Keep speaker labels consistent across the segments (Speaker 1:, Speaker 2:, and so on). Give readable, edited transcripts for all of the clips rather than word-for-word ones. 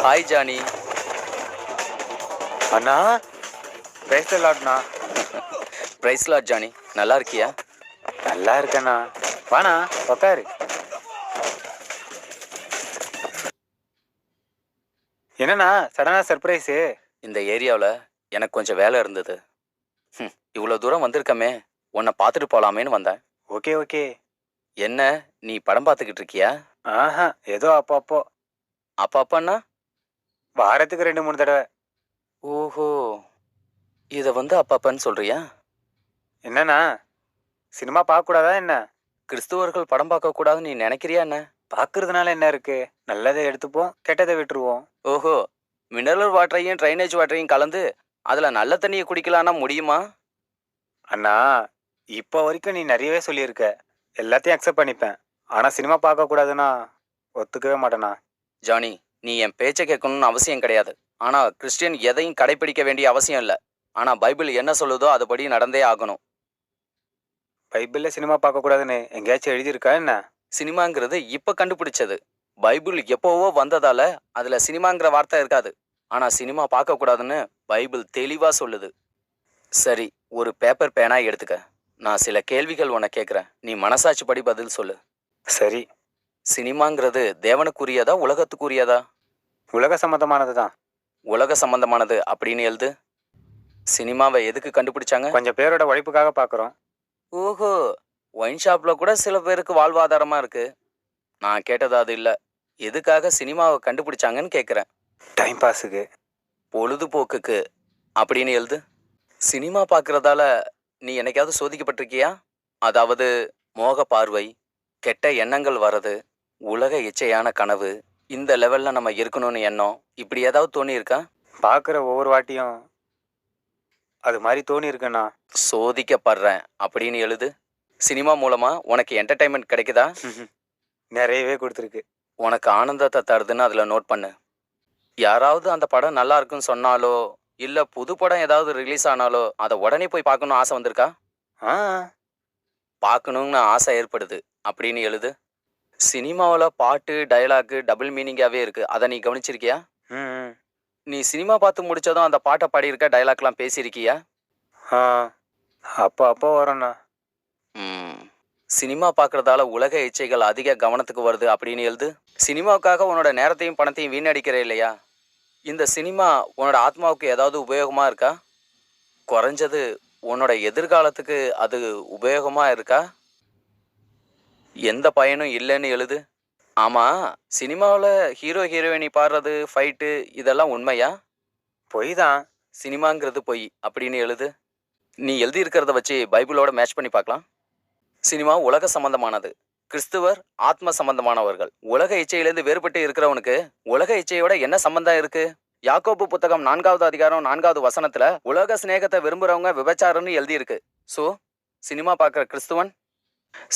Speaker 1: Hi Johnny.
Speaker 2: அண்ணா praise லாட்ண்ணா.
Speaker 1: Praise lord Johnny. நல்லா இருக்கியா?
Speaker 2: நல்லா இருக்கண்ணா. வாண்ணா உக்காரு. என்னண்ணா சடனா சர்ப்ரைஸு?
Speaker 1: இந்த ஏரியாவில் எனக்கு கொஞ்சம் வேலை இருந்தது. இவ்வளோ தூரம் வந்திருக்கமே, உன்னை பார்த்துட்டு போகலாமேன்னு வந்தேன்.
Speaker 2: Okay okay.
Speaker 1: என்ன, நீ படம் பார்த்துக்கிட்டு இருக்கியா?
Speaker 2: ஆஹா, ஏதோ அப்போ
Speaker 1: அப்பான்னா
Speaker 2: வாரத்துக்கு 2-3 தடவை.
Speaker 1: ஓஹோ, இதை அப்பான்னு சொல்றியா?
Speaker 2: என்னண்ணா சினிமா பார்க்கக்கூடாதா என்ன?
Speaker 1: கிறிஸ்துவர்கள் படம் பார்க்கக்கூடாதுன்னு நீ நினைக்கிறியா என்ன?
Speaker 2: பார்க்கறதுனால என்ன இருக்கு? நல்லதை எடுத்துப்போம், கெட்டதை விட்டுருவோம்.
Speaker 1: ஓஹோ, மினரல் வாட்டரையும் ட்ரைனேஜ் வாட்டரையும் கலந்து அதில் நல்ல தண்ணியை குடிக்கலான்னா முடியுமா?
Speaker 2: அண்ணா இப்போ வரைக்கும் நீ நிறையவே சொல்லியிருக்க, எல்லாத்தையும் அக்செப்ட் பண்ணிப்பேன். ஆனால் சினிமா பார்க்கக்கூடாதுன்னா ஒத்துக்கவே மாட்டேண்ணா.
Speaker 1: ஜானி, நீ என் பேச்சை கேட்கணும்னு அவசியம் கிடையாது. ஆனால் கிறிஸ்டியன் எதையும் கடைப்பிடிக்க வேண்டிய அவசியம் இல்லை. ஆனால் பைபிள் என்ன சொல்லுதோ அதுபடி நடந்தே ஆகணும்.
Speaker 2: பைபிளில் சினிமா பார்க்கக்கூடாதுன்னு எங்கேயாச்சும் எழுதியிருக்கா என்ன?
Speaker 1: சினிமாங்கிறது இப்போ கண்டுபிடிச்சது. பைபிள் எப்போவோ வந்ததால அதில் சினிமாங்கிற வார்த்தை இருக்காது. ஆனால் சினிமா பார்க்கக்கூடாதுன்னு பைபிள் தெளிவாக சொல்லுது. சரி, ஒரு பேப்பர் பேனா எடுத்துக்க. நான் சில கேள்விகள் உன்னை கேட்குறேன், நீ மனசாட்சிப்படி பதில் சொல்லு.
Speaker 2: சரி.
Speaker 1: சினிமாங்கிறது தேவனுக்குரியதா உலகத்துக்குரியதா?
Speaker 2: உலக சம்மந்தமானது தான்.
Speaker 1: உலக சம்பந்தமானது அப்படின்னு எழுது. சினிமாவை எதுக்கு கண்டுபிடிச்சாங்க?
Speaker 2: கொஞ்சம் பேரோட உழைப்புக்காக பார்க்குறோம்.
Speaker 1: ஓஹோ, ஒயின் ஷாப்பில் கூட சில பேருக்கு வாழ்வாதாரமாக இருக்கு. நான் கேட்டது அது இல்லை. எதுக்காக சினிமாவை கண்டுபிடிச்சாங்கன்னு கேட்குறேன்.
Speaker 2: டைம் பாஸுக்கு,
Speaker 1: பொழுதுபோக்குக்கு அப்படின்னு எழுது. சினிமா பார்க்கறதால நீ என்னைக்காவது சோதிக்கப்பட்டிருக்கியா? அதாவது மோக பார்வை, கெட்ட எண்ணங்கள் வர்றது, உலக இச்சையான கனவு, இந்த லெவலில் நம்ம இருக்கணும்னு எண்ணம், இப்படி ஏதாவது தோணி இருக்கா?
Speaker 2: பார்க்குற ஒவ்வொரு வாட்டியும் அது மாதிரி தோணி இருக்குண்ணா.
Speaker 1: சோதிக்கப்படுறேன் அப்படின்னு எழுது. சினிமா மூலமா உனக்கு என்டர்டைன்மெண்ட் கிடைக்குதா?
Speaker 2: நிறையவே கொடுத்துருக்கு.
Speaker 1: உனக்கு ஆனந்தத்தை தருதுன்னு அதில் நோட் பண்ணு. யாராவது அந்த படம் நல்லா இருக்குன்னு சொன்னாலோ இல்லை புது படம் ஏதாவது ரிலீஸ் ஆனாலோ அதை உடனே போய் பார்க்கணும்னு ஆசை வந்திருக்கா?
Speaker 2: ஆ,
Speaker 1: பார்க்கணுன்னு ஆசை ஏற்படுது அப்படின்னு எழுது. சினிமாவில் பாட்டு டயலாக்கு டபுள் மீனிங்காகவே இருக்கு. அதை நீ கவனிச்சிருக்கியா?
Speaker 2: ம்,
Speaker 1: நீ சினிமா பார்த்து முடிச்சதும் அந்த பாட்டை பாடியிருக்க, டயலாக்லாம் பேசியிருக்கியா?
Speaker 2: ஆ, அப்போ வரேண்ணா.
Speaker 1: சினிமா பார்க்கறதால உலக இச்சைகள் அதிக கவனத்துக்கு வருது அப்படின்னு எழுது. சினிமாவுக்காக உன்னோட நேரத்தையும் பணத்தையும் வீணடிக்கிற இல்லையா? இந்த சினிமா உன்னோட ஆத்மாவுக்கு ஏதாவது உபயோகமா இருக்கா? குறைஞ்சது உன்னோட எதிர்காலத்துக்கு அது உபயோகமா இருக்கா? எந்த பயனும் இல்லைன்னு எழுது. ஆமா, சினிமாவில் ஹீரோ ஹீரோயினி பாடுறது, ஃபைட்டு, இதெல்லாம் உண்மையா?
Speaker 2: பொய் தான்.
Speaker 1: சினிமாங்கிறது பொய் அப்படின்னு எழுது. நீ எழுதியிருக்கிறத வச்சு பைபிளோட மேட்ச் பண்ணி பார்க்கலாம். சினிமா உலக சம்பந்தமானது, கிறிஸ்துவர் ஆத்ம சம்பந்தமானவர்கள். உலக இச்சையிலேருந்து வேறுபட்டு இருக்கிறவனுக்கு உலக இச்சையோட என்ன சம்பந்தம் இருக்கு? யாக்கோபு புத்தகம் 4வது அதிகாரம் 4வது வசனத்துல உலக சிநேகத்தை விரும்புறவங்க விபச்சாரம்னு எழுதியிருக்கு. ஸோ சினிமா பார்க்குற கிறிஸ்துவன்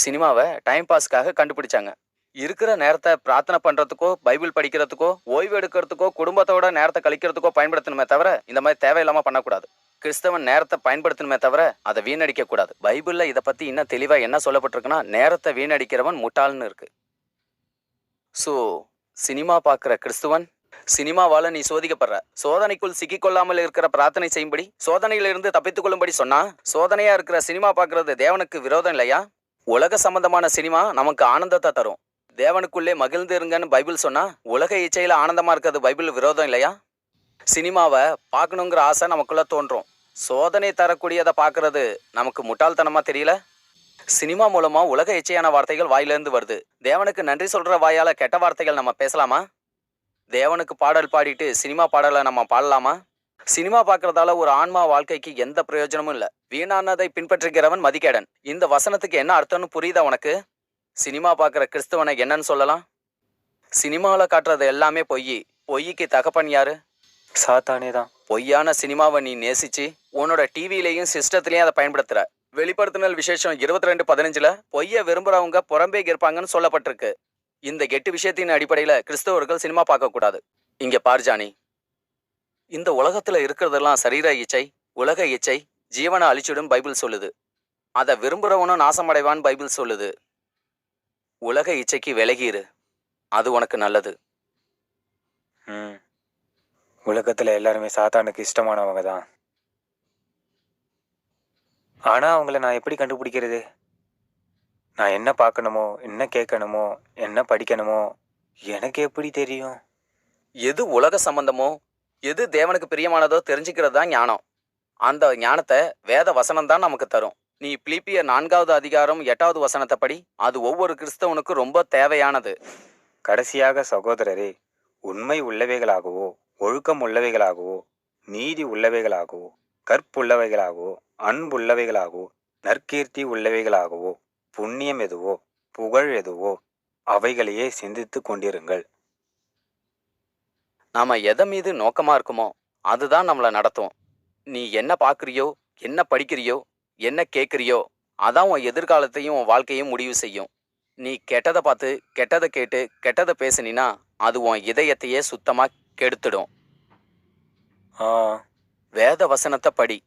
Speaker 1: சினிமாவை டைம் பாஸ்க்காக கண்டுபிடிச்சாங்க. இருக்கிற நேரத்தை பிரார்த்தனை பண்றதுக்கோ, பைபிள் படிக்கிறதுக்கோ, ஓய்வு எடுக்கிறதுக்கோ, குடும்பத்தோட நேரத்தை கழிக்கிறதுக்கோ பயன்படுத்தணுமே தவிர இந்த மாதிரி தேவையில்லாம பண்ணக்கூடாது. கிறிஸ்தவன் நேரத்தை பயன்படுத்தணுமே தவிர அதை வீணடிக்க கூடாது. பைபிள்ல இதை பத்தி இன்னும் தெளிவா என்ன சொல்லப்பட்டிருக்குன்னா, நேரத்தை வீணடிக்கிறவன் முட்டாள்னு இருக்கு. ஸோ சினிமா பார்க்குற கிறிஸ்துவன், சினிமாவால நீ சோதிக்கப்படுற, சோதனைக்குள் சிக்கிக்கொள்ளாமல் இருக்கிற பிரார்த்தனை செய்யும்படி, சோதனையிலிருந்து தப்பித்துக் கொள்ளும்படி சொன்னா, சோதனையா இருக்கிற சினிமா பார்க்கறது தேவனுக்கு விரோதம் இல்லையா? உலக சம்பந்தமான சினிமா நமக்கு ஆனந்தத்தை தரும். தேவனுக்குள்ளே மகிழ்ந்து இருங்கன்னு பைபிள் சொன்னா, உலக இச்சையில ஆனந்தமா இருக்கிறது பைபிள் விரோதம் இல்லையா? சினிமாவை பார்க்கணுங்கிற ஆசை நமக்குள்ள தோன்றும். சோதனை தரக்கூடியதை பார்க்கறது நமக்கு முட்டாள்தனமா தெரியல? சினிமா மூலமா உலக இச்சையான வார்த்தைகள் வாயிலிருந்து வருது. தேவனுக்கு நன்றி சொல்ற வாயால கெட்ட வார்த்தைகள் நம்ம பேசலாமா? தேவனுக்கு பாடல் பாடிட்டு சினிமா பாடலை நம்ம பாடலாமா? சினிமா பார்க்கறதால ஒரு ஆன்மா வாழ்க்கைக்கு எந்த பிரயோஜனமும் இல்லை. வீணானதை பின்பற்றுகிறவன் மதிக்கேடன். இந்த வசனத்துக்கு என்ன அர்த்தம்னு புரியுதா உனக்கு? சினிமா பார்க்குற கிறிஸ்தவனை என்னன்னு சொல்லலாம்? சினிமாவில் காட்டுறது எல்லாமே பொய். பொய்க்கு தகப்பன் யாரு?
Speaker 2: சாத்தானே தான்.
Speaker 1: பொய்யான சினிமாவை நீ நேசிச்சு உன்னோட டிவிலையும் சிஸ்டத்துலையும் அதை பயன்படுத்துற. வெளிப்படுத்தினல் விசேஷம் 22:15 பொய்ய விரும்புறவங்க புறம்பே இருப்பாங்கன்னு சொல்லப்பட்டிருக்கு. இந்த 8 விஷயத்தின் அடிப்படையில கிறிஸ்தவர்கள் சினிமா பார்க்க கூடாது. இங்க பார் ஜானி, இந்த உலகத்துல இருக்கிறதெல்லாம் சரீர இச்சை, உலக இச்சை, ஜீவனை அழிச்சிடும் பைபிள் சொல்லுது. அதை விரும்புறவனும் நாசமடைவான் பைபிள் சொல்லுது. உலக இச்சைக்கு விலகிரு, அது உனக்கு நல்லது.
Speaker 2: உலகத்துல எல்லாருமே சாத்தானுக்கு இஷ்டமானவங்க தான். ஆனா அவங்கள நான் எப்படி கண்டுபிடிக்கிறது? நான் என்ன பார்க்கணுமோ, என்ன கேட்கணுமோ, என்ன படிக்கணுமோ எனக்கு எப்படி தெரியும்?
Speaker 1: எது உலக சம்பந்தமோ எது தேவனுக்கு பிரியமானதோ தெரிஞ்சுக்கிறது தான் ஞானம். அந்த ஞானத்தை வேத வசனம் தான் நமக்கு தரும். நீ பிலிப்பியர் 4வது அதிகாரம் 8வது வசனத்தை படி. அது ஒவ்வொரு கிறிஸ்தவனுக்கும் ரொம்ப தேவையானது.
Speaker 2: கடைசியாக சகோதரரே, உண்மை உள்ளவைகளாகவோ, ஒழுக்கம் உள்ளவைகளாகவோ, நீதி உள்ளவைகளாகவோ, கற்புள்ளவைகளாகவோ, அன்புள்ளவைகளாகவோ, நற்கீர்த்தி உள்ளவைகளாகவோ, புண்ணியம் எதுவோ, புகழ் எதுவோ, அவைகளையே சிந்தித்துக் கொண்டிருங்கள்.
Speaker 1: நாம எதை மீது நோக்கமா இருக்குமோ அதுதான் நம்மளை நடத்தும். நீ என்ன பார்க்குறியோ, என்ன படிக்கிறியோ, என்ன கேட்குறியோ, அதான் உன் எதிர்காலத்தையும் உன் வாழ்க்கையும் முடிவு செய்யும். நீ கெட்டதை பார்த்து கெட்டதை கேட்டு கெட்டதை பேசுனினா அது உன் இதயத்தையே சுத்தமா கெடுத்துடும்.
Speaker 2: ஆ,
Speaker 1: வேத வசனத்தை படி,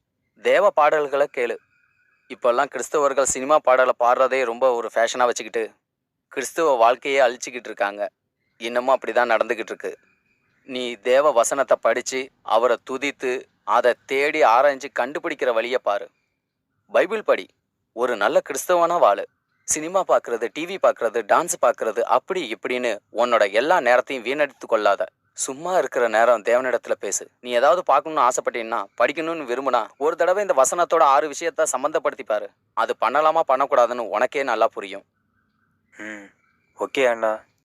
Speaker 1: தேவ பாடல்களை கேளு. இப்பெல்லாம் கிறிஸ்தவர்கள் சினிமா பாடலை பாடுறதே ரொம்ப ஒரு ஃபேஷனாக வச்சுக்கிட்டு கிறிஸ்துவ வாழ்க்கையே அழிச்சிக்கிட்டு இருக்காங்க. இன்னமும் அப்படிதான் நடந்துக்கிட்டு இருக்கு. நீ தேவ வசனத்தை படிச்சு அவரை துதித்து அதை தேடி ஆராய்ஞ்சு கண்டுபிடிக்கிற வழியை பாரு. பைபிள் படி. ஒரு நல்ல கிறிஸ்தவனா வாழு. சினிமா பார்க்கறது, டிவி பார்க்கறது, டான்ஸ் பார்க்கறது அப்படி இப்படின்னு உன்னோட எல்லா நேரத்தையும் வீணடித்து கொள்ளாத. சும்மா இருக்கிற நேரம் தேவனிடத்துல பேசு. நீ ஏதாவது பார்க்கணும்னு ஆசைப்பட்டீங்கன்னா, படிக்கணும்னு விரும்புனா ஒரு தடவை இந்த வசனத்தோட 6 விஷயத்த சம்பந்தப்படுத்தி பாரு. அது பண்ணலாமா பண்ணக்கூடாதுன்னு உனக்கே நல்லா புரியும்.
Speaker 2: ஓகே அண்ணா.